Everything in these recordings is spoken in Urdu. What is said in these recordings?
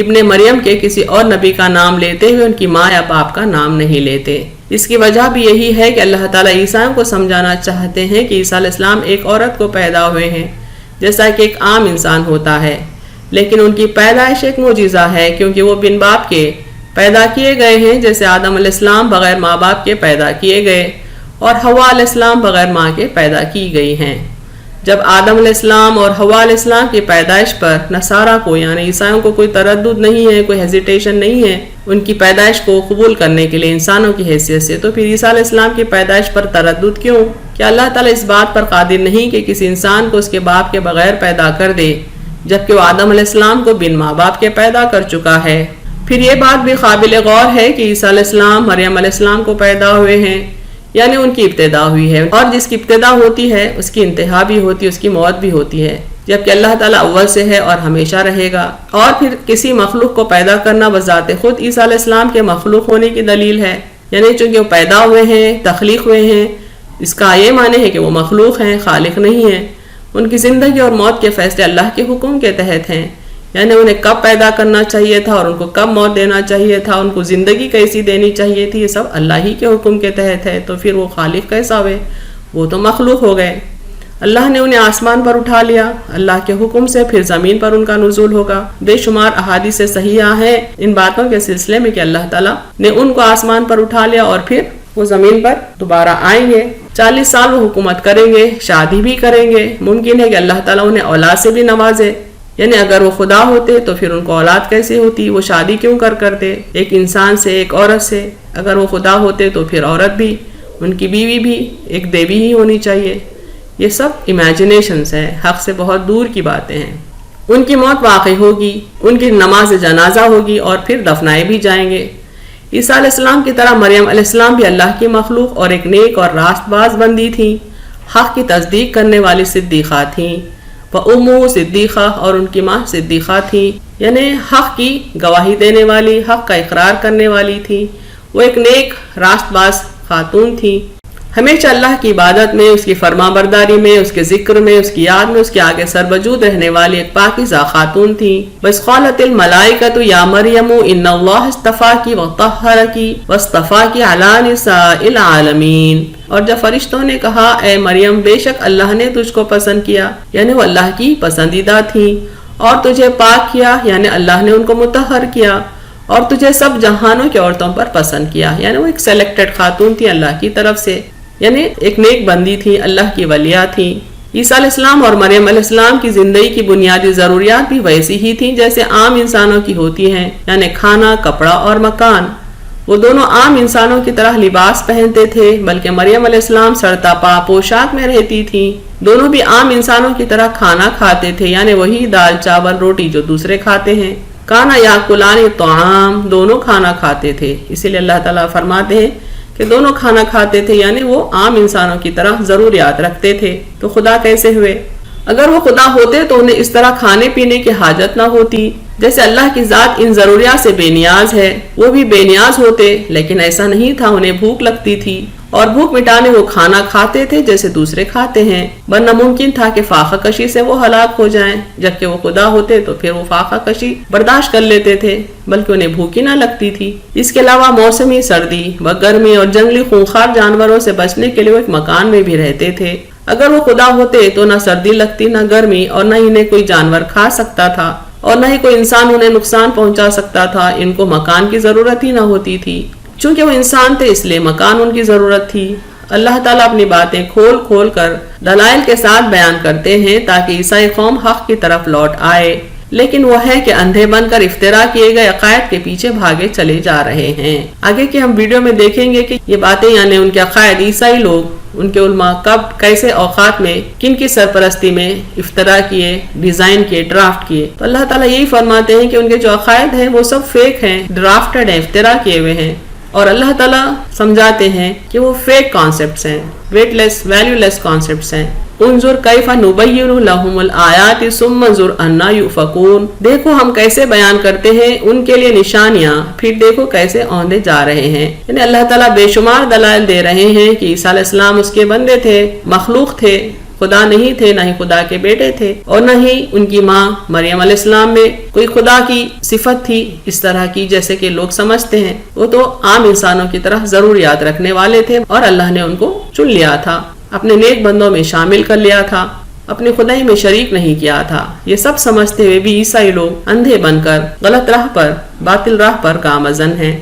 ابن مریم کے کسی اور نبی کا نام لیتے ہوئے ان کی ماں یا باپ کا نام نہیں لیتے۔ اس کی وجہ بھی یہی ہے کہ اللہ تعالیٰ عیسائیوں کو سمجھانا چاہتے ہیں کہ عیسیٰ علیہ السلام ایک عورت کو پیدا ہوئے ہیں جیسا کہ ایک عام انسان ہوتا ہے، لیکن ان کی پیدائش ایک معجزہ ہے کیونکہ وہ بن باپ کے پیدا کیے گئے ہیں، جیسے آدم علیہ السلام بغیر ماں باپ کے پیدا کیے گئے اور حوا علیہ السلام بغیر ماں کے پیدا کی گئی ہیں۔ جب آدم علیہ السلام اور حوا علیہ السلام کی پیدائش پر نصارہ کو یعنی عیسائیوں کو کوئی تردد نہیں ہے، کوئی ہیزیٹیشن نہیں ہے ان کی پیدائش کو قبول کرنے کے لیے انسانوں کی حیثیت سے، تو پھر عیسیٰ علیہ السلام کی پیدائش پر تردد کیوں؟ کہ اللہ تعالیٰ اس بات پر قادر نہیں کہ کسی انسان کو اس کے باپ کے بغیر پیدا کر دے، جبکہ وہ آدم علیہ السلام کو بن ماں باپ کے پیدا کر چکا ہے۔ پھر یہ بات بھی قابل غور ہے کہ عیسیٰ علیہ السلام مریم علیہ السلام کو پیدا ہوئے ہیں، یعنی ان کی ابتدا ہوئی ہے، اور جس کی ابتدا ہوتی ہے اس کی انتہا بھی ہوتی ہے، اس کی موت بھی ہوتی ہے، جبکہ اللہ تعالیٰ اول سے ہے اور ہمیشہ رہے گا۔ اور پھر کسی مخلوق کو پیدا کرنا بذات خود عیسیٰ علیہ السلام کے مخلوق ہونے کی دلیل ہے، یعنی چونکہ وہ پیدا ہوئے ہیں، تخلیق ہوئے ہیں، اس کا یہ معنی ہے کہ وہ مخلوق ہیں، خالق نہیں ہیں۔ ان کی زندگی اور موت کے فیصلے اللہ کے حکم کے تحت ہیں، یعنی انہیں کب پیدا کرنا چاہیے تھا اور ان کو کب موت دینا چاہیے تھا، ان کو زندگی کیسی دینی چاہیے تھی، یہ سب اللہ ہی کے حکم کے تحت ہے۔ تو پھر وہ خالق کیسا ہوئے؟ وہ تو مخلوق ہو گئے۔ اللہ نے انہیں آسمان پر اٹھا لیا، اللہ کے حکم سے پھر زمین پر ان کا نزول ہوگا۔ بے شمار احادیث صحیحہ ہیں ان باتوں کے سلسلے میں کہ اللہ تعالیٰ نے ان کو آسمان پر اٹھا لیا اور پھر وہ زمین پر دوبارہ آئیں گے، 40 سال وہ حکومت کریں گے، شادی بھی کریں گے۔ ممکن ہے کہ اللہ تعالیٰ انہیں اولاد سے بھی نوازے، یعنی اگر وہ خدا ہوتے تو پھر ان کو اولاد کیسے ہوتی؟ وہ شادی کیوں کرتے ایک انسان سے، ایک عورت سے؟ اگر وہ خدا ہوتے تو پھر عورت بھی، ان کی بیوی بھی ایک دیوی ہی ہونی چاہیے۔ یہ سب امیجنیشنز ہیں، حق سے بہت دور کی باتیں ہیں۔ ان کی موت واقع ہوگی، ان کی نماز جنازہ ہوگی اور پھر دفنائے بھی جائیں گے۔ عیسیٰ علیہ السلام کی طرح مریم علیہ السلام بھی اللہ کی مخلوق اور ایک نیک اور راست باز بندی تھی، حق کی تصدیق کرنے والی صدیقہ تھیں۔ وَأُمُّهُ صدیقہ، اور ان کی ماں صدیقہ تھی، یعنی حق کی گواہی دینے والی، حق کا اقرار کرنے والی تھی۔ وہ ایک نیک راست باز خاتون تھی، ہمیشہ اللہ کی عبادت میں، اس کی فرما برداری میں، اس کے ذکر میں، اس کی یاد میں اس کے آگے سربجود رہنے والی ایک پاکیزہ خاتون تھی۔ بس قالت الملائکۃ یا مریم ان اللہ اصطفاکی وطہرکی واصطفاکی علی نساء العالمین، اور جب فرشتوں نے کہا اے مریم بے شک اللہ نے تجھ کو پسند کیا، یعنی وہ اللہ کی پسندیدہ تھی، اور تجھے پاک کیا، یعنی اللہ نے ان کو مطہر کیا، اور تجھے سب جہانوں کی عورتوں پر پسند کیا، یعنی وہ ایک سلیکٹڈ خاتون تھی اللہ کی طرف سے، یعنی ایک نیک بندی تھی، اللہ کی ولیہ تھی۔ عیسیٰ علیہ السلام اور مریم علیہ السلام کی زندگی کی بنیادی ضروریات بھی ویسی ہی تھیں جیسے عام انسانوں کی ہوتی ہیں، یعنی کھانا، کپڑا اور مکان۔ وہ دونوں عام انسانوں کی طرح لباس پہنتے تھے، بلکہ مریم علیہ السلام سڑتا پا پوشاک میں رہتی تھی۔ دونوں بھی عام انسانوں کی طرح کھانا کھاتے تھے، یعنی وہی دال چاول روٹی جو دوسرے کھاتے ہیں۔ کانا یاکلان الطعام، دونوں کھانا کھاتے تھے، اسی لیے اللہ تعالیٰ فرماتے ہیں کہ دونوں کھانا کھاتے تھے، یعنی وہ عام انسانوں کی طرح ضروریات رکھتے تھے۔ تو خدا کیسے ہوئے؟ اگر وہ خدا ہوتے تو انہیں اس طرح کھانے پینے کی حاجت نہ ہوتی، جیسے اللہ کی ذات ان ضروریات سے بے نیاز ہے، وہ بھی بے نیاز ہوتے، لیکن ایسا نہیں تھا، انہیں بھوک لگتی تھی اور بھوک مٹانے وہ کھانا کھاتے تھے جیسے دوسرے کھاتے ہیں، ورنہ ممکن تھا کہ فاقہ کشی سے وہ ہلاک ہو جائیں۔ جبکہ وہ خدا ہوتے تو پھر وہ فاقہ کشی برداشت کر لیتے تھے، بلکہ انہیں بھوک ہی نہ لگتی تھی۔ اس کے علاوہ موسمی سردی و گرمی اور جنگلی خونخوار جانوروں سے بچنے کے لیے وہ ایک مکان میں بھی رہتے تھے۔ اگر وہ خدا ہوتے تو نہ سردی لگتی، نہ گرمی، اور نہ انہیں کوئی جانور کھا سکتا تھا، اور نہ ہی کوئی انسان انہیں نقصان پہنچا سکتا تھا۔ ان کو مکان کی ضرورت ہی نہ ہوتی تھی، چونکہ وہ انسان تھے اس لیے مکان ان کی ضرورت تھی۔ اللہ تعالیٰ اپنی باتیں کھول کھول کر دلائل کے ساتھ بیان کرتے ہیں تاکہ عیسائی قوم حق کی طرف لوٹ آئے، لیکن وہ ہے کہ اندھے بن کر افترا کیے گئے عقائد کے پیچھے بھاگے چلے جا رہے ہیں۔ آگے کے ہم ویڈیو میں دیکھیں گے کہ یہ باتیں یعنی ان کے عقائد، عیسائی لوگ، ان کے علماء کب کیسے اوقات میں کن کی سرپرستی میں افترا کیے، ڈیزائن کیے، ڈرافٹ کیے۔ تو اللہ تعالیٰ یہی فرماتے ہیں کہ ان کے جو عقائد ہیں وہ سب فیک ہیں، ڈرافٹڈ ہیں، افترا کیے ہوئے ہیں، اور اللہ تعالیٰ سمجھاتے ہیں کہ وہ فیک کانسیپٹس ہیں، ویٹ لیس، ویلیو لیس کانسیپٹس ہیں۔ انظر کیف نبین لہم الآیات ثم انظر انا یؤفکون، دیکھو ہم کیسے بیان کرتے ہیں ان کے لیے نشانیاں، پھر دیکھو کیسے اوندے جا رہے ہیں۔ یعنی اللہ تعالیٰ بے شمار دلائل دے رہے ہیں کہ عیسیٰ علیہ السلام اس کے بندے تھے، مخلوق تھے، خدا نہیں تھے، نہ ہی خدا کے بیٹے تھے، اور نہ ہی ان کی ماں مریم علیہ السلام میں کوئی خدا کی صفت تھی اس طرح کی جیسے کہ لوگ سمجھتے ہیں۔ وہ تو عام انسانوں کی طرح ضروریات رکھنے والے تھے اور اللہ نے ان کو چن لیا تھا، اپنے نیک بندوں میں شامل کر لیا تھا، اپنی خدائی میں شریک نہیں کیا تھا۔ یہ سب سمجھتے ہوئے بھی عیسائی لوگ اندھے بن کر غلط راہ پر، باطل راہ پر گامزن ہیں۔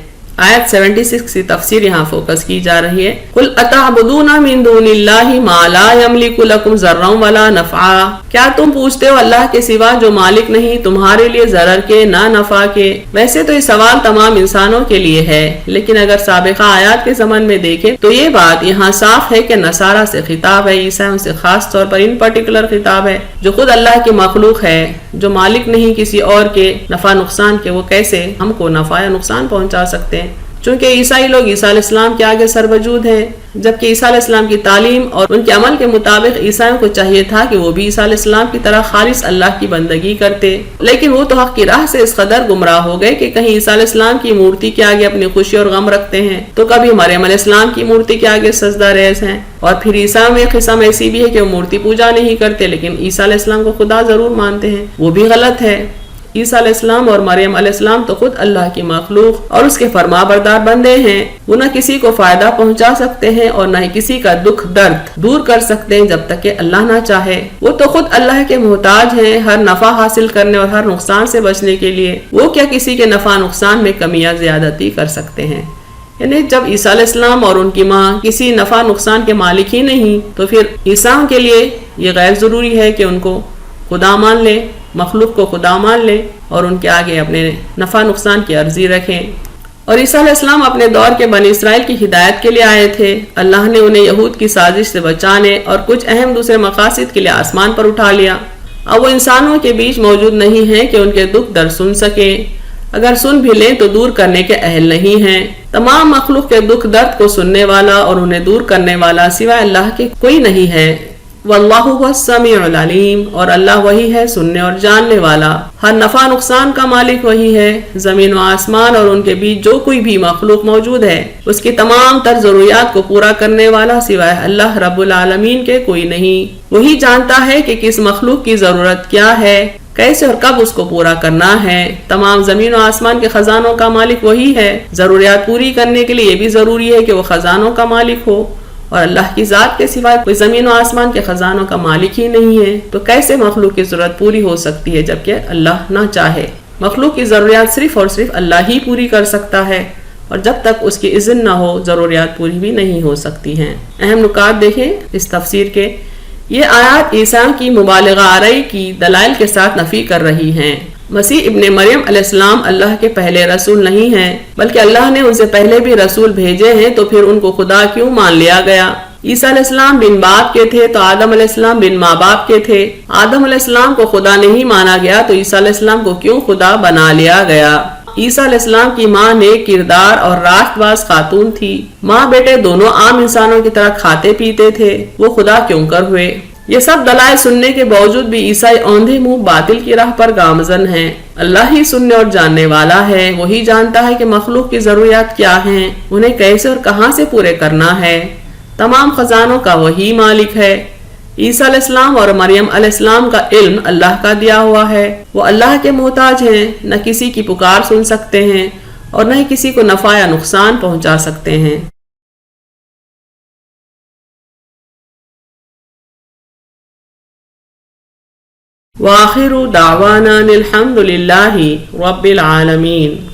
آیت 76 کی تفسیر یہاں فوکس کی جا رہی ہے۔ قُلْ أَتَعْبُدُونَ مِن دُونِ اللَّهِ مَا لَا يَمْلِكُ لَكُمْ ضَرًّا وَلَا نَفْعًا، کیا تم پوچھتے ہو اللہ کے سوا جو مالک نہیں تمہارے لیے ضرر کے نہ نفع کے؟ ویسے تو یہ سوال تمام انسانوں کے لیے ہے، لیکن اگر سابقہ آیات کے زمن میں دیکھیں تو یہ بات یہاں صاف ہے کہ نصارہ سے خطاب ہے، عیسائیوں سے خاص طور پر ان پرٹیکولر خطاب ہے جو خود اللہ کی مخلوق ہے، جو مالک نہیں کسی اور کے نفع نقصان کے، وہ کیسے ہم کو نفع یا نقصان پہنچا سکتے ہیں؟ چونکہ عیسائی لوگ عیسیٰ علیہ السلام کے آگے سر وجود ہیں، جبکہ عیسیٰ علیہ السلام کی تعلیم اور ان کے عمل کے مطابق عیسائیوں کو چاہیے تھا کہ وہ بھی عیسیٰ علیہ السلام کی طرح خالص اللہ کی بندگی کرتے، لیکن وہ تو حق کی راہ سے اس قدر گمراہ ہو گئے کہ کہیں عیسیٰ علیہ السلام کی مورتی کے آگے اپنی خوشی اور غم رکھتے ہیں، تو کبھی مریم علیہ السلام کی مورتی کے آگے سجدہ ریز ہیں، اور پھر عیسیٰ میں قسم ایسی بھی ہے کہ وہ مورتی پوجا نہیں کرتے لیکن عیسیٰ علیہ السلام کو خدا ضرور مانتے ہیں، وہ بھی غلط ہے۔ عیسیٰ علیہ السلام اور مریم علیہ السلام تو خود اللہ کی مخلوق اور اس کے فرما بردار بندے ہیں، وہ نہ کسی کو فائدہ پہنچا سکتے ہیں اور نہ ہی کسی کا دکھ درد دور کر سکتے ہیں جب تک کہ اللہ نہ چاہے۔ وہ تو خود اللہ کے محتاج ہیں ہر نفع حاصل کرنے اور ہر نقصان سے بچنے کے لیے، وہ کیا کسی کے نفع نقصان میں کمی یا زیادتی کر سکتے ہیں؟ یعنی جب عیسیٰ علیہ السلام اور ان کی ماں کسی نفع نقصان کے مالک ہی نہیں تو پھر عیسیٰ کے لیے یہ غیر ضروری ہے کہ ان کو خدا مان لے، مخلوق کو خدا مان لے اور ان کے آگے اپنے نفع نقصان کی عرضی رکھیں۔ اور عیسیٰ علیہ السلام اپنے دور کے بنی اسرائیل کی ہدایت کے لیے آئے تھے، اللہ نے انہیں یہود کی سازش سے بچانے اور کچھ اہم دوسرے مقاصد کے لیے آسمان پر اٹھا لیا۔ اب وہ انسانوں کے بیچ موجود نہیں ہیں کہ ان کے دکھ درد سن سکیں، اگر سن بھی لیں تو دور کرنے کے اہل نہیں ہیں۔ تمام مخلوق کے دکھ درد کو سننے والا اور انہیں دور کرنے والا سوائے اللہ کے کوئی نہیں ہے۔ واللہ هو السمیع العلیم، اور اللہ وہی ہے سننے اور جاننے والا، ہر نفع نقصان کا مالک وہی ہے۔ زمین و آسمان اور ان کے بیچ جو کوئی بھی مخلوق موجود ہے اس کی تمام تر ضروریات کو پورا کرنے والا سوائے اللہ رب العالمین کے کوئی نہیں۔ وہی جانتا ہے کہ کس مخلوق کی ضرورت کیا ہے، کیسے اور کب اس کو پورا کرنا ہے۔ تمام زمین و آسمان کے خزانوں کا مالک وہی ہے، ضروریات پوری کرنے کے لیے یہ بھی ضروری ہے کہ وہ خزانوں کا مالک ہو، اور اللہ کی ذات کے سوائے کوئی زمین و آسمان کے خزانوں کا مالک ہی نہیں ہے، تو کیسے مخلوق کی ضرورت پوری ہو سکتی ہے جبکہ اللہ نہ چاہے؟ مخلوق کی ضروریات صرف اور صرف اللہ ہی پوری کر سکتا ہے، اور جب تک اس کی اذن نہ ہو ضروریات پوری بھی نہیں ہو سکتی ہیں۔ اہم نکات دیکھیں اس تفسیر کے۔ یہ آیات عیسیٰ کی مبالغہ آرائی کی دلائل کے ساتھ نفی کر رہی ہیں۔ مسیح ابن مریم علیہ السلام اللہ کے پہلے رسول نہیں ہیں، بلکہ اللہ نے ان سے پہلے بھی رسول بھیجے ہیں، تو پھر ان کو خدا کیوں مان لیا گیا؟ عیسیٰ علیہ السلام بن باپ کے تھے تو آدم علیہ السلام بن ماں باپ کے تھے۔ آدم علیہ السلام کو خدا نہیں مانا گیا تو عیسیٰ علیہ السلام کو کیوں خدا بنا لیا گیا؟ عیسیٰ علیہ السلام کی ماں نیک کردار اور راست باز خاتون تھی، ماں بیٹے دونوں عام انسانوں کی طرح کھاتے پیتے تھے، وہ خدا کیوں کر ہوئے؟ یہ سب دلائل سننے کے باوجود بھی عیسائی اوندھے منہ باطل کی راہ پر گامزن ہیں۔ اللہ ہی سننے اور جاننے والا ہے، وہی جانتا ہے کہ مخلوق کی ضروریات کیا ہیں، انہیں کیسے اور کہاں سے پورے کرنا ہے۔ تمام خزانوں کا وہی مالک ہے۔ عیسیٰ علیہ السلام اور مریم علیہ السلام کا علم اللہ کا دیا ہوا ہے، وہ اللہ کے محتاج ہیں، نہ کسی کی پکار سن سکتے ہیں اور نہ ہی کسی کو نفع یا نقصان پہنچا سکتے ہیں۔ وآخر دعوانا الحمد للہ رب العالمین۔